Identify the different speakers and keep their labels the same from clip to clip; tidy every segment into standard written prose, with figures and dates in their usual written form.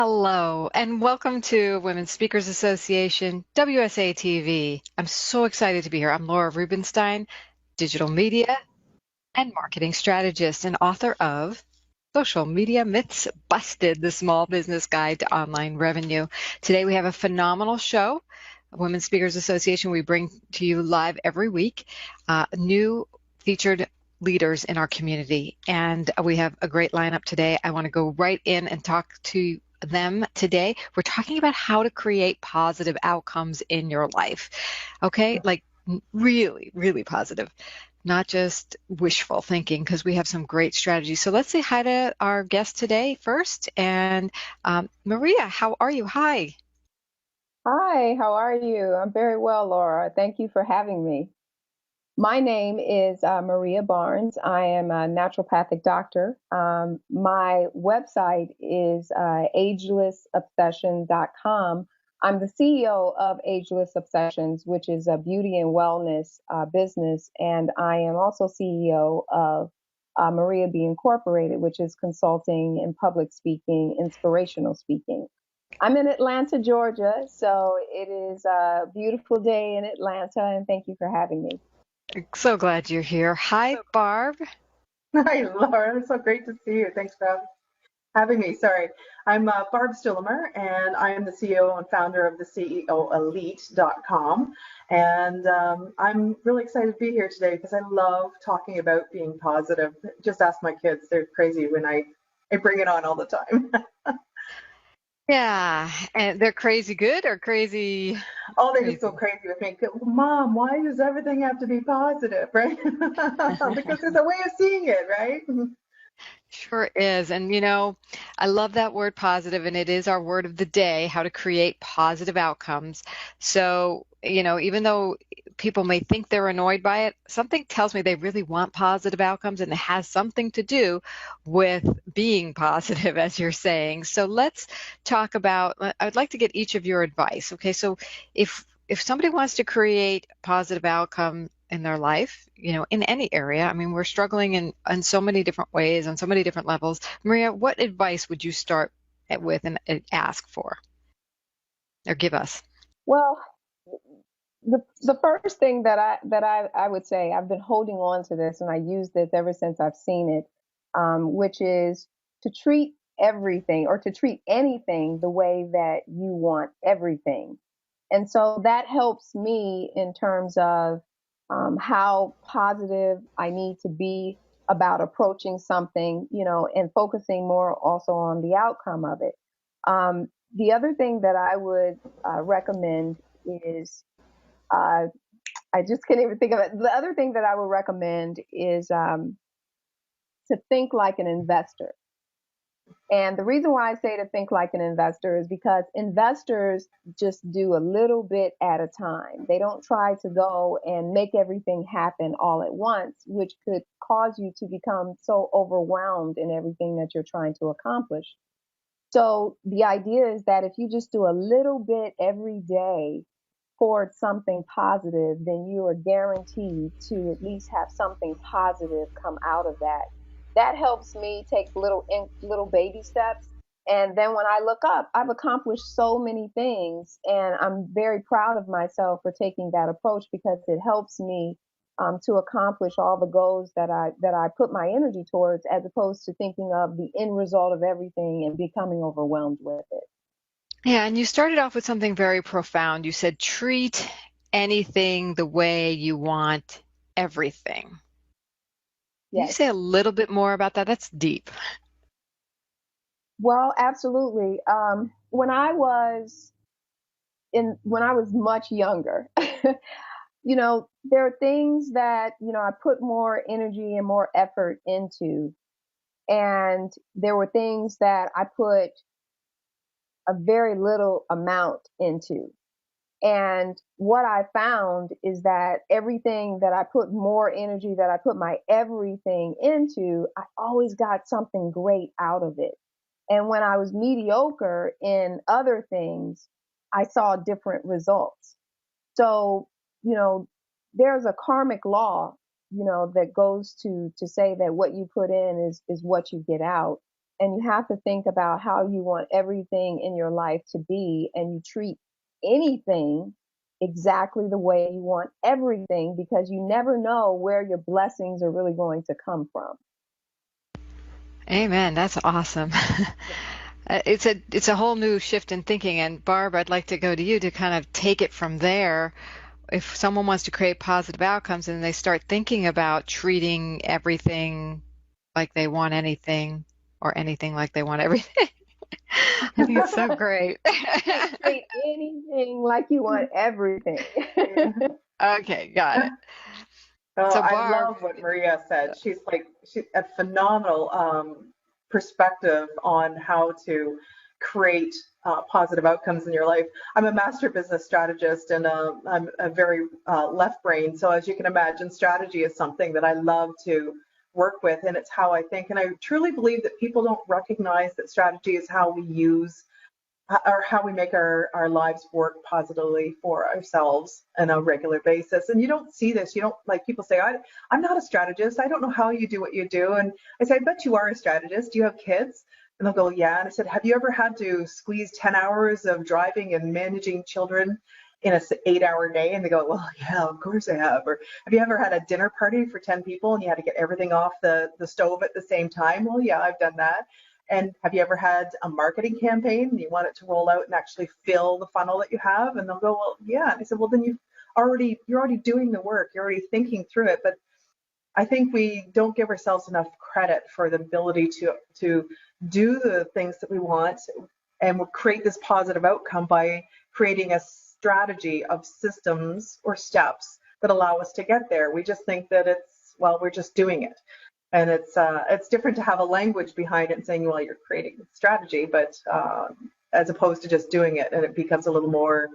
Speaker 1: Hello, and welcome to Women's Speakers Association, WSATV. I'm so excited to be here. I'm Laura Rubenstein, digital media and marketing strategist and author of Social Media Myths Busted, the Small Business Guide to Online Revenue. Today we have a phenomenal show. Women's Speakers Association, we bring to you live every week new featured leaders in our community. And we have a great lineup today. I want to go right in and talk to them today. We're talking about how to create positive outcomes in your life. Okay, like really, really positive, not just wishful thinking, because we have some great strategies. So let's say hi to our guest today first. And Maria, how are you? Hi.
Speaker 2: Hi, how are you? I'm very well, Laura. Thank you for having me. My name is Maria Barnes. I am a naturopathic doctor. My website is agelessobsession.com. I'm the CEO of Ageless Obsessions, which is a beauty and wellness business, and I am also CEO of Maria Be Incorporated, which is consulting and public speaking, inspirational speaking. I'm in Atlanta, Georgia, so it is a beautiful day in Atlanta, and thank you for having me.
Speaker 1: So glad you're here. Hi, Barb.
Speaker 3: Hi, Laura. It's so great to see you. Thanks for having me. Sorry. I'm Barb Stuhlemmer, and I am the CEO and founder of the CEO Elite.com. And I'm really excited to be here today because I love talking about being positive. Just ask my kids. They're crazy when I bring it on all the time.
Speaker 1: Yeah, and they're crazy good or crazy
Speaker 3: Oh, they just go
Speaker 1: crazy?
Speaker 3: crazy with me. Mom, why does everything have to be positive, right? Because there's a way of seeing it, right?
Speaker 1: Sure is. And I love that word positive, and it is our word of the day, how to create positive outcomes. So, even though people may think they're annoyed by it, something tells me they really want positive outcomes, and it has something to do with being positive, as you're saying. So let's talk about, I'd like to get each of your advice. Okay, so if somebody wants to create positive outcome in their life, in any area. I mean, we're struggling in so many different ways, on so many different levels. Maria, what advice would you start with and ask for or give us?
Speaker 2: Well, the first thing that I would say, I've been holding on to this, and I use this ever since I've seen it, which is to treat everything or to treat anything the way that you want everything. And so that helps me in terms of how positive I need to be about approaching something, and focusing more also on the outcome of it. The other thing that I would recommend is uh, I just can't even think of it. The other thing that I would recommend is to think like an investor. And the reason why I say to think like an investor is because investors just do a little bit at a time. They don't try to go and make everything happen all at once, which could cause you to become so overwhelmed in everything that you're trying to accomplish. So the idea is that if you just do a little bit every day towards something positive, then you are guaranteed to at least have something positive come out of that. That helps me take little baby steps. And then when I look up, I've accomplished so many things, and I'm very proud of myself for taking that approach because it helps me to accomplish all the goals that I put my energy towards, as opposed to thinking of the end result of everything and becoming overwhelmed with it.
Speaker 1: Yeah, and you started off with something very profound. You said, treat anything the way you want everything. Can you
Speaker 2: Yes.
Speaker 1: say a little bit more about that? That's deep.
Speaker 2: Well, absolutely. When I was much younger, there are things that, I put more energy and more effort into. And there were things that I put a very little amount into. And what I found is that everything that I put more energy, that I put my everything into, I always got something great out of it. And when I was mediocre in other things, I saw different results. So, you know, there's a karmic law, that goes to say that what you put in is what you get out. and you have to think about how you want everything in your life to be, and you treat anything exactly the way you want everything, because you never know where your blessings are really going to come from.
Speaker 1: Amen. That's awesome. It's a whole new shift in thinking. And Barb, I'd like to go to you to kind of take it from there. If someone wants to create positive outcomes and they start thinking about treating everything like they want anything, or anything like they want everything. I think it's so great.
Speaker 2: Treat anything like you want everything.
Speaker 1: Okay, got it.
Speaker 3: Oh,
Speaker 1: So
Speaker 3: I
Speaker 1: Barb,
Speaker 3: love what Maria said. She's a phenomenal perspective on how to create positive outcomes in your life. I'm a master business strategist, and I'm a very left brain. So as you can imagine, strategy is something that I love to work with, and it's how I think. And I truly believe that people don't recognize that strategy is how we use or how we make our lives work positively for ourselves on a regular basis. And you don't see this. You don't, like, people say, I'm not a strategist. I don't know how you do what you do. And I say, I bet you are a strategist. Do you have kids? And they'll go, yeah. And I said, have you ever had to squeeze 10 hours of driving and managing children in an 8-hour day? And they go, well, yeah, of course I have. Or have you ever had a dinner party for 10 people and you had to get everything off the stove at the same time? Well, yeah, I've done that. And have you ever had a marketing campaign and you want it to roll out and actually fill the funnel that you have? And they'll go, well, yeah. And I said, well, then you're already doing the work. You're already thinking through it. But I think we don't give ourselves enough credit for the ability to do the things that we want, and we'll create this positive outcome by creating a strategy of systems or steps that allow us to get there. We just think that we're just doing it. And it's different to have a language behind it and saying, well, you're creating a strategy, but as opposed to just doing it, and it becomes a little more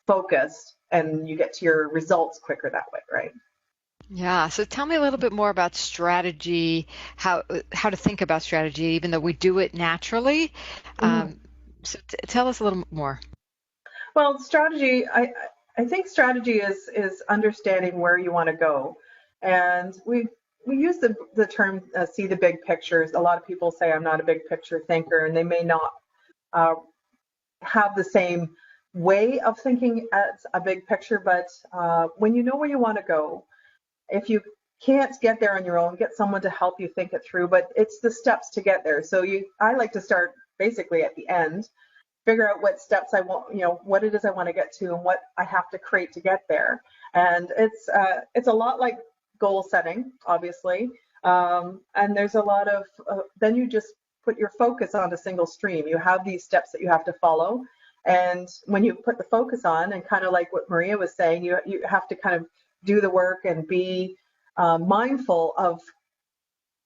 Speaker 3: focused and you get to your results quicker that way, right?
Speaker 1: yeah. So tell me a little bit more about strategy, how to think about strategy, even though we do it naturally. So tell us a little more.
Speaker 3: Well, strategy, I think strategy is understanding where you want to go. And we use the term see the big pictures. A lot of people say I'm not a big picture thinker, and they may not have the same way of thinking as a big picture. But when you know where you want to go, if you can't get there on your own, get someone to help you think it through. But it's the steps to get there. So I like to start basically at the end, figure out what steps I want, what it is I want to get to and what I have to create to get there. And it's a lot like goal setting, obviously. And there's a lot of, then you just put your focus on a single stream. You have these steps that you have to follow. And when you put the focus on, and kind of like what Maria was saying, you have to kind of do the work and be mindful of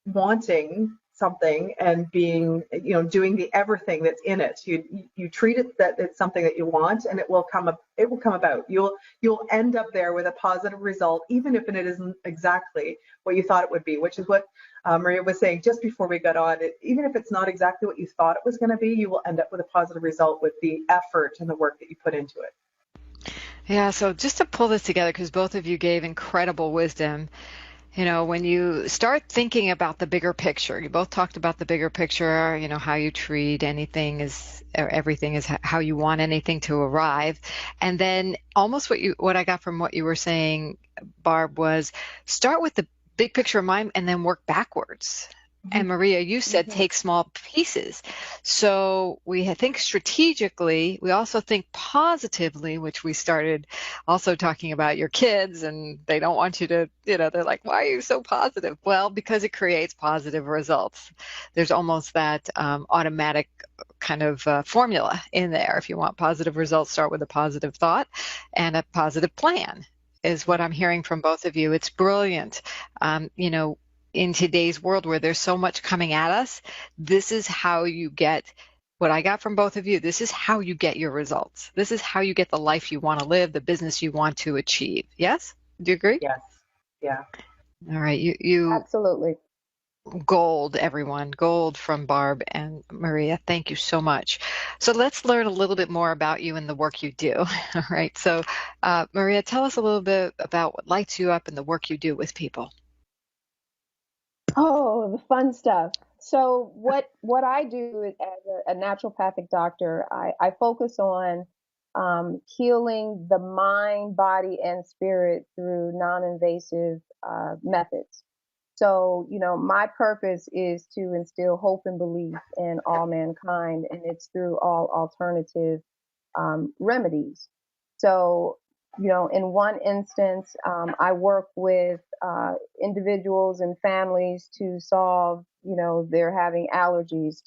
Speaker 3: wanting something and being, doing the everything that's in it. You treat it that it's something that you want, and it will come about. You'll end up there with a positive result, even if it isn't exactly what you thought it would be, which is what Maria was saying just before we got on. Even if it's not exactly what you thought it was going to be, you will end up with a positive result with the effort and the work that you put into it.
Speaker 1: Yeah, so just to pull this together, because both of you gave incredible wisdom. When you start thinking about the bigger picture, you both talked about the bigger picture, how you treat anything or everything is how you want anything to arrive. And then almost what I got from what you were saying, Barb, was start with the big picture in mind and then work backwards. And Maria, you said take small pieces. So we think strategically, we also think positively, which we started also talking about your kids, and they don't want you to, they're like, why are you so positive? Well, because it creates positive results. There's almost that automatic kind of formula in there. If you want positive results, start with a positive thought and a positive plan is what I'm hearing from both of you. It's brilliant. In today's world where there's so much coming at us, this is how you get what I got from both of you. This is how you get your results. This is how you get the life you want to live, the business you want to achieve. Yes? Do you agree?
Speaker 3: Yes. Yeah.
Speaker 1: All right. You
Speaker 2: Absolutely.
Speaker 1: Gold, everyone. Gold from Barb and Maria. Thank you so much. So let's learn a little bit more about you and the work you do. All right. So Maria, tell us a little bit about what lights you up and the work you do with people.
Speaker 2: Oh, the fun stuff. So what I do as a naturopathic doctor, I focus on healing the mind, body, and spirit through non-invasive methods. So, my purpose is to instill hope and belief in all mankind, and it's through all alternative remedies. So, in one instance, I work with individuals and families to solve, they're having allergies,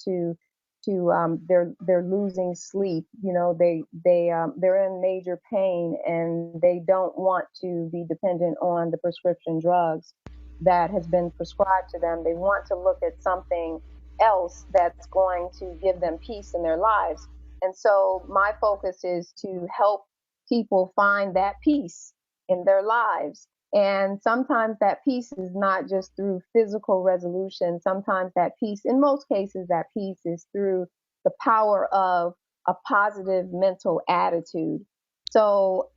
Speaker 2: they're losing sleep, they're in major pain and they don't want to be dependent on the prescription drugs that has been prescribed to them. They want to look at something else that's going to give them peace in their lives. And so my focus is to help people find that peace in their lives. And sometimes that peace is not just through physical resolution. Sometimes that peace, in most cases, that peace is through the power of a positive mental attitude. So,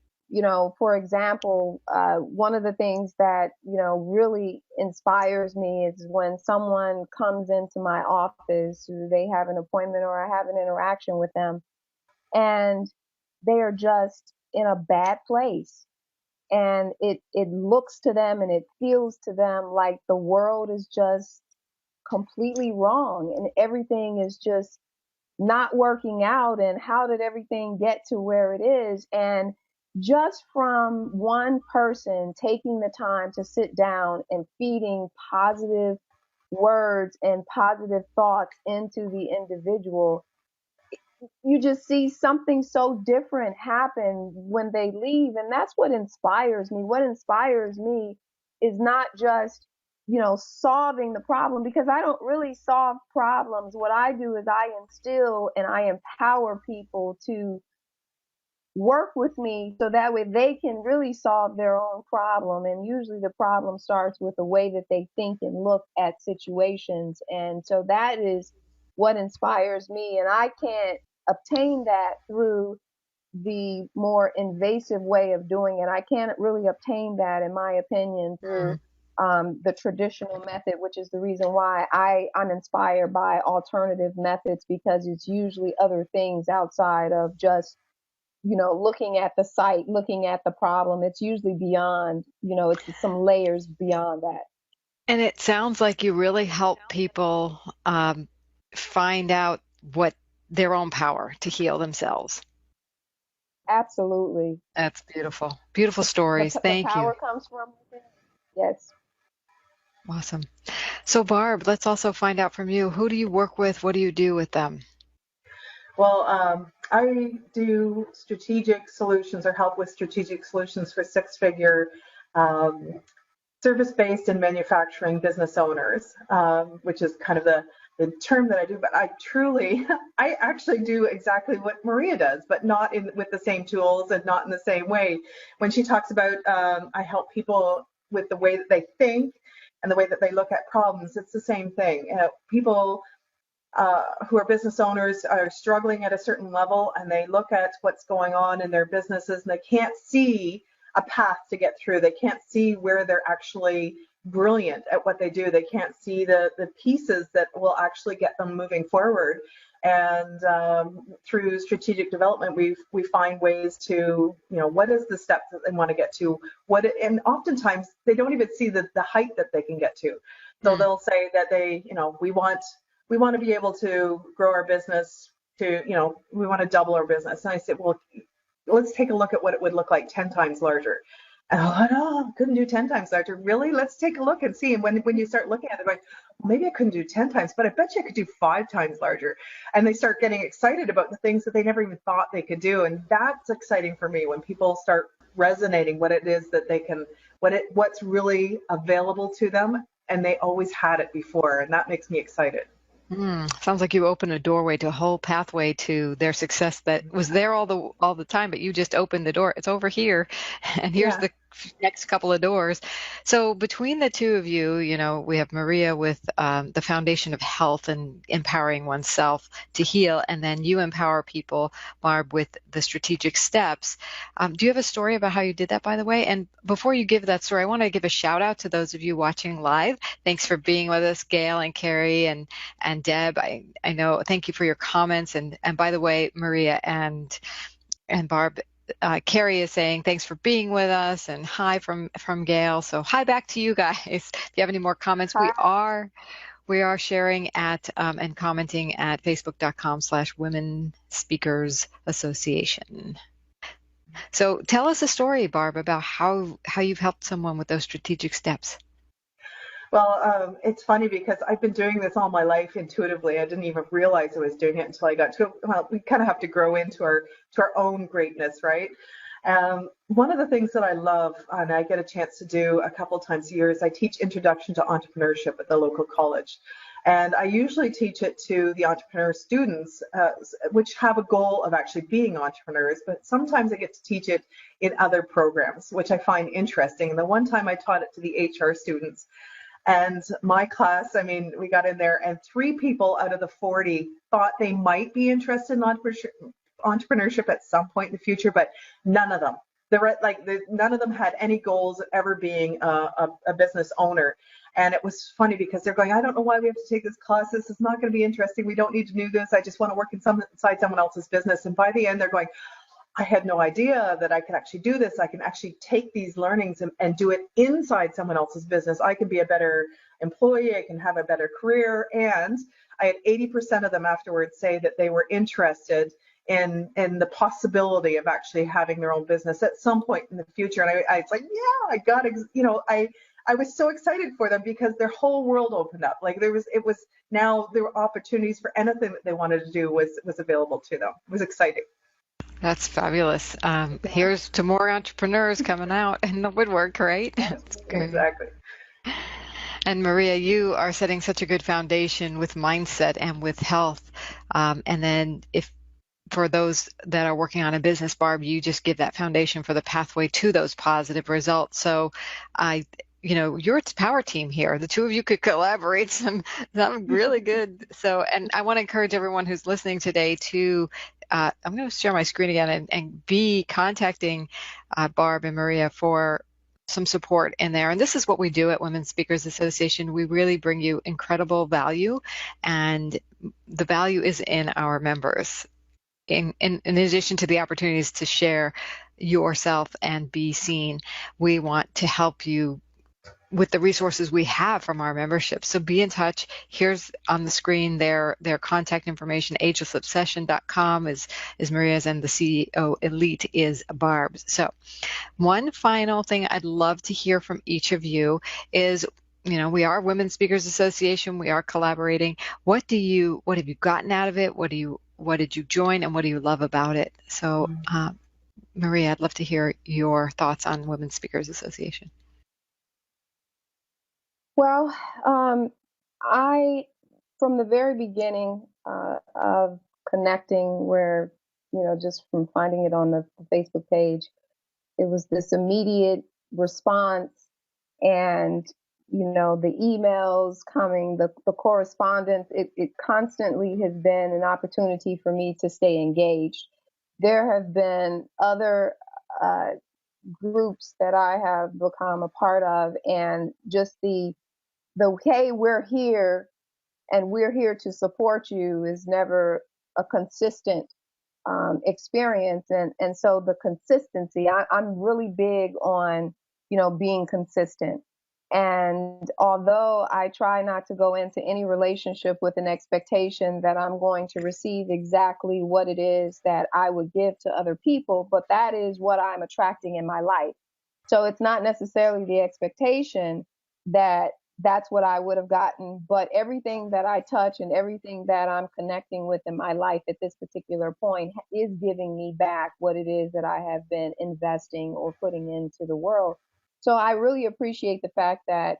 Speaker 2: for example, one of the things that, really inspires me is when someone comes into my office, they have an appointment or I have an interaction with them, and they are just in a bad place. And it looks to them and it feels to them like the world is just completely wrong and everything is just not working out. And how did everything get to where it is? And just from one person taking the time to sit down and feeding positive words and positive thoughts into the individual, you just see something so different happen when they leave. And that's what inspires me. What inspires me is not just, solving the problem, because I don't really solve problems. What I do is I instill and I empower people to work with me so that way they can really solve their own problem. And usually the problem starts with the way that they think and look at situations. And so that is what inspires me. And I can't obtain that through the more invasive way of doing it. I can't really obtain that, in my opinion, through the traditional method, which is the reason why I'm inspired by alternative methods, because it's usually other things outside of just, looking at the site, looking at the problem. It's usually beyond, it's some layers beyond that.
Speaker 1: And it sounds like you really help people find out what their own power to heal themselves.
Speaker 2: Absolutely.
Speaker 1: That's beautiful. Beautiful stories.
Speaker 2: The
Speaker 1: Thank you.
Speaker 2: power comes from within. Yes.
Speaker 1: Awesome. So Barb, let's also find out from you. Who do you work with? What do you do with them?
Speaker 3: Well, I do strategic solutions or help with strategic solutions for six-figure service-based and manufacturing business owners, which is kind of the term that I do. But I actually do exactly what Maria does, but not with the same tools and not in the same way. When she talks about I help people with the way that they think and the way that they look at problems, it's the same thing. People who are business owners are struggling at a certain level, and they look at what's going on in their businesses and they can't see a path to get through. They can't see where they're actually brilliant at what they do. They can't see the pieces that will actually get them moving forward. And through strategic development, we find ways to, what is the steps that they want to get to? And oftentimes they don't even see the height that they can get to. So they'll say that we want to be able to grow our business to, we want to double our business. And I said, well, let's take a look at what it would look like 10 times larger. And I thought, I couldn't do 10 times larger. Really? Let's take a look and see. And when you start looking at it, like, well, maybe I couldn't do 10 times, but I bet you I could do 5 times larger. And they start getting excited about the things that they never even thought they could do. And that's exciting for me when people start resonating what it is that they can, what's really available to them. And they always had it before. And that makes me excited.
Speaker 1: Sounds like you opened a doorway to a whole pathway to their success that was there all the time, but you just opened the door. It's over here, and here's next couple of doors. So between the two of you, we have Maria with the foundation of health and empowering oneself to heal, and then you empower people, Barb, with the strategic steps. Do you have a story about how you did that, by the way? And before you give that story, I want to give a shout out to those of you watching live. Thanks for being with us, Gail and Carrie and Deb. I know. Thank you for your comments. And by the way, Maria and Barb, Carrie is saying thanks for being with us, and hi from Gail. So hi back to you guys. If you have any more comments,
Speaker 2: Hi.
Speaker 1: we are sharing at and commenting at facebook.com/Women Speakers Association. So tell us a story, Barb, about how you've helped someone with those strategic steps.
Speaker 3: Well, it's funny because I've been doing this all my life intuitively. I didn't even realize I was doing it until I got to, well, we kind of have to grow into our own greatness, right? One of the things that I love, and I get a chance to do a couple times a year, is I teach Introduction to Entrepreneurship at the local college. And I usually teach it to the entrepreneur students, which have a goal of actually being entrepreneurs, but sometimes I get to teach it in other programs, which I find interesting. And the one time I taught it to the HR students, and my class, I mean, we got in there and 3 people out of the 40 thought they might be interested in entrepreneurship at some point in the future, but none of them. None of them had any goals of ever being a business owner. And it was funny because they're going, I don't know why we have to take this class. This is not going to be interesting. We don't need to do this. I just want to work inside someone else's business. And by the end, they're going, I had no idea that I could actually do this. I can actually take these learnings and do it inside someone else's business. I can be a better employee. I can have a better career. And I had 80% of them afterwards say that they were interested in the possibility of actually having their own business at some point in the future. And I was like, yeah, I got, I was so excited for them because their whole world opened up. Like there were opportunities for anything that they wanted to do was available to them. It was exciting.
Speaker 1: That's fabulous. Here's to more entrepreneurs coming out in the woodwork, right? That's great.
Speaker 3: Exactly.
Speaker 1: And Maria, you are setting such a good foundation with mindset and with health. And then for those that are working on a business, Barb, you just give that foundation for the pathway to those positive results. So you're its power team here. The two of you could collaborate some really good. So, and I want to encourage everyone who's listening today to, I'm going to share my screen again and be contacting Barb and Maria for some support in there. And this is what we do at Women Speakers Association. We really bring you incredible value, and the value is in our members. In addition to the opportunities to share yourself and be seen, we want to help you with the resources we have from our membership. So be in touch. Here's on the screen their contact information. agelessobsession.com is Maria's, and the CEO Elite is Barb's. So one final thing I'd love to hear from each of you is, we are Women Speakers Association. We are collaborating. What have you gotten out of it? What did you join, and what do you love about it? So Maria, I'd love to hear your thoughts on Women Speakers Association.
Speaker 2: Well, I, from the very beginning of connecting, where, just from finding it on the Facebook page, it was this immediate response, and, the emails coming, the correspondence, it constantly has been an opportunity for me to stay engaged. There have been other groups that I have become a part of, and just the hey, we're here and we're here to support you is never a consistent experience. And so the consistency, I'm really big on, being consistent. And although I try not to go into any relationship with an expectation that I'm going to receive exactly what it is that I would give to other people, but that is what I'm attracting in my life. So it's not necessarily the expectation that that's what I would have gotten, but everything that I touch and everything that I'm connecting with in my life at this particular point is giving me back what it is that I have been investing or putting into the world. So I really appreciate the fact that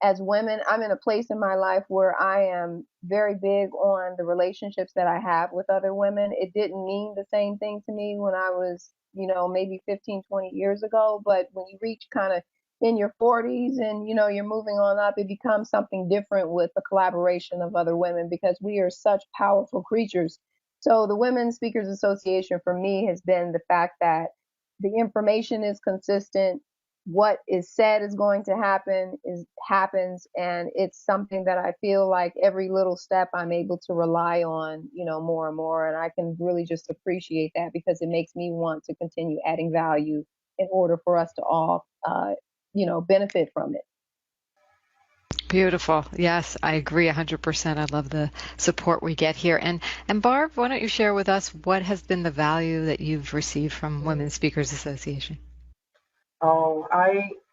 Speaker 2: as women, I'm in a place in my life where I am very big on the relationships that I have with other women. It didn't mean the same thing to me when I was, maybe 15, 20 years ago. But when you reach kind of in your 40s and, you're moving on up, it becomes something different with the collaboration of other women because we are such powerful creatures. So the Women Speakers Association for me has been the fact that the information is consistent, what is said is going to happen happens, and it's something that I feel like every little step I'm able to rely on, more and more, and I can really just appreciate that because it makes me want to continue adding value in order for us to all benefit from it.
Speaker 1: Beautiful. Yes, I agree 100%. I love the support we get here. And Barb, why don't you share with us what has been the value that you've received from Women Speakers Association?
Speaker 3: Oh,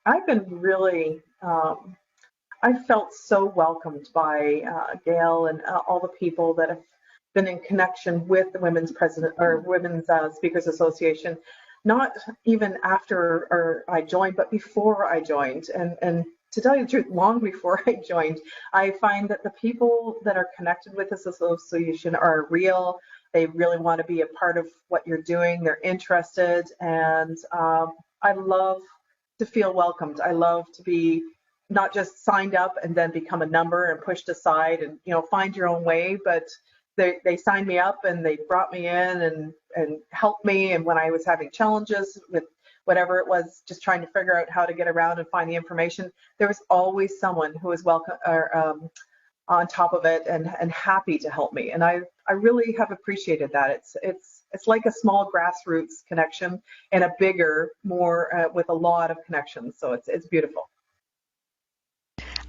Speaker 3: I've been really I felt so welcomed by Gail and all the people that have been in connection with the Women's President or Women's Speakers Association, not even after or I joined, but before I joined. And to tell you the truth, long before I joined, I find that the people that are connected with this association are real. They really want to be a part of what you're doing. They're interested, and I love to feel welcomed. I love to be not just signed up and then become a number and pushed aside and find your own way, but they signed me up and they brought me in and helped me. And when I was having challenges with whatever it was, just trying to figure out how to get around and find the information, there was always someone who was welcome or on top of it and happy to help me. And I really have appreciated that. It's like a small grassroots connection and a bigger, more with a lot of connections. So it's beautiful.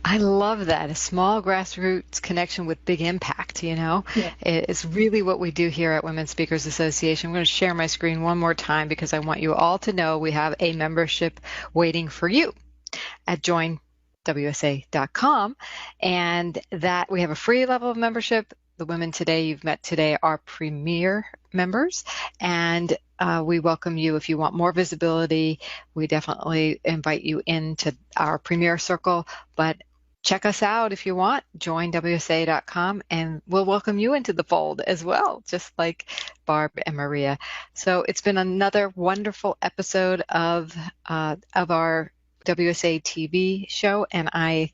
Speaker 1: I love that. A small grassroots connection with big impact, Yeah. It's really what we do here at Women Speakers Association. I'm going to share my screen one more time because I want you all to know we have a membership waiting for you at joinwsa.com, and that we have a free level of membership. The women today you've met today are premier members, and we welcome you. If you want more visibility, we definitely invite you into our premier circle, but check us out if you want, joinwsa.com, and we'll welcome you into the fold as well, just like Barb and Maria. So it's been another wonderful episode of our WSATV show, and I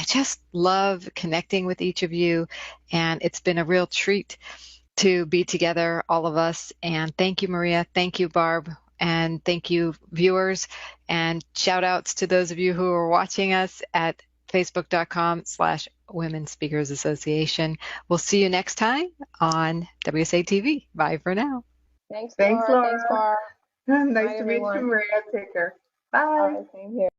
Speaker 1: just love connecting with each of you, and it's been a real treat to be together, all of us. And thank you, Maria. Thank you, Barb. And thank you, viewers. And shout outs to those of you who are watching us at facebook.com/Women Speakers Association. We'll see you next time on WSATV. Bye for now.
Speaker 2: Thanks, Laura. Thanks, Barb.
Speaker 3: Nice to meet you, Maria. Take care. Bye.
Speaker 2: All right, same here.